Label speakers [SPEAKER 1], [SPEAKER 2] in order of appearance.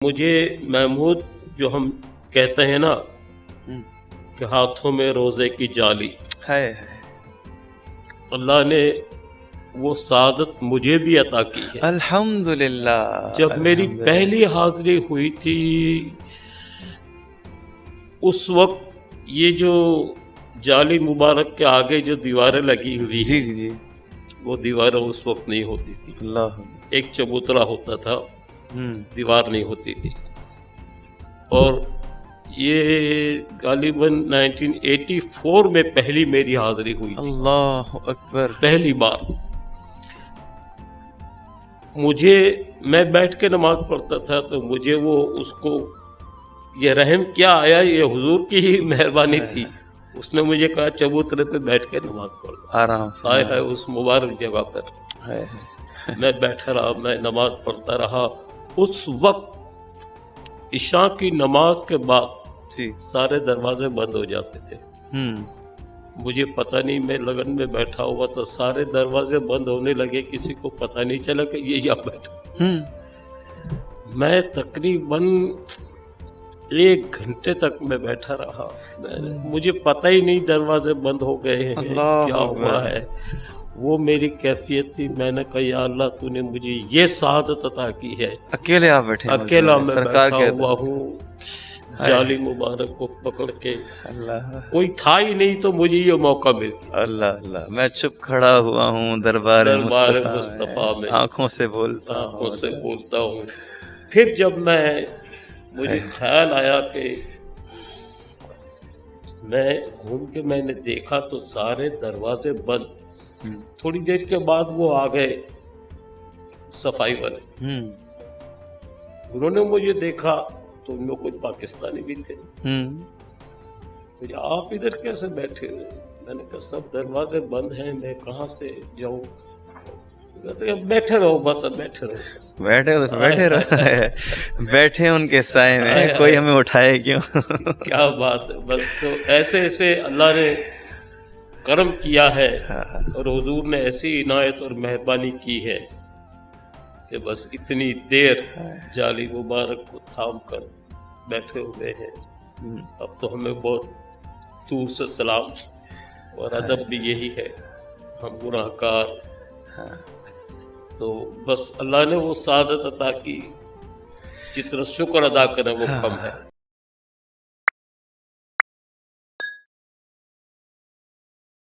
[SPEAKER 1] مجھے محمود جو ہم کہتے ہیں نا کہ ہاتھوں میں روزے کی جالی،
[SPEAKER 2] ہے
[SPEAKER 1] اللہ نے وہ سعادت مجھے بھی عطا کی ہے۔
[SPEAKER 2] الحمدللہ۔
[SPEAKER 1] جب میری پہلی حاضری ہوئی تھی اس وقت یہ جو جالی مبارک کے آگے جو دیواریں لگی ہوئی
[SPEAKER 2] جی جی جی
[SPEAKER 1] وہ دیواریں اس وقت نہیں ہوتی تھی،
[SPEAKER 2] اللہ
[SPEAKER 1] ایک چبوترا ہوتا تھا، دیوار نہیں ہوتی تھی۔ اور یہ غالباً 1984 میں پہلی میری حاضری ہوئی تھی،
[SPEAKER 2] اللہ اکبر۔
[SPEAKER 1] پہلی بار میں بیٹھ کے نماز پڑھتا تھا تو مجھے وہ اس کو یہ رحم کیا آیا، یہ حضور کی ہی مہربانی تھی، اس نے مجھے کہا چبوترے پہ بیٹھ کے نماز پڑھ،
[SPEAKER 2] آرام سے
[SPEAKER 1] آئے ہے اس مبارک جگہ پر۔ میں بیٹھا رہا، میں نماز پڑھتا رہا۔ اس وقت عشاء کی نماز کے بعد سارے دروازے بند ہو جاتے تھے، مجھے پتہ نہیں، میں لگن میں بیٹھا ہوا تو سارے دروازے بند ہونے لگے، کسی کو پتہ نہیں چلا کہ یہ یہاں بیٹھا۔ میں تقریباً 1 گھنٹے تک میں بیٹھا رہا، مجھے پتہ ہی نہیں دروازے بند ہو گئے ہیں، کیا ہوا ہے۔ وہ میری کیفیت تھی، میں نے کہا یا اللہ تو نے مجھے یہ سعادت عطا کی ہے،
[SPEAKER 2] اکیلے آپ بیٹھے،
[SPEAKER 1] اکیلا میں بیٹھا ہوا ہوں جالی مبارک کو پکڑ کے، کوئی تھا ہی نہیں تو مجھے یہ موقع مل گیا۔
[SPEAKER 2] اللہ اللہ، میں چپ کھڑا ہوا ہوں دربار
[SPEAKER 1] مصطفیٰ میں،
[SPEAKER 2] آنکھوں سے بولتا
[SPEAKER 1] ہوں۔ پھر جب مجھے خیال آیا کہ میں گھوم کے میں نے دیکھا تو سارے دروازے بند۔ تھوڑی دیر کے بعد وہ آ گئے صفائی والے، انہوں نے مجھے دیکھا تو ان میں کوئی پاکستانی بھی تھے، مجھے آپ ادھر کیسے بیٹھے ہوئے؟ میں نے کہا سب دروازے بند ہیں، میں کہاں سے جاؤں؟ بیٹھے رہو بس، بیٹھے رہو،
[SPEAKER 2] بیٹھے ان کے سائے میں، کوئی ہمیں اٹھائے کیوں؟
[SPEAKER 1] کیا بات ہے۔ بس تو ایسے ایسے اللہ نے کرم کیا ہے اور حضور نے ایسی عنایت اور مہربانی کی ہے کہ بس اتنی دیر جالی مبارک کو تھام کر بیٹھے ہوئے ہیں۔ اب تو ہمیں بہت دور سے سلام اور ادب بھی یہی ہے، ہم گناہ کار، تو بس اللہ نے وہ سعادت عطا کی، جتنا شکر ادا کریں وہ کم ہے۔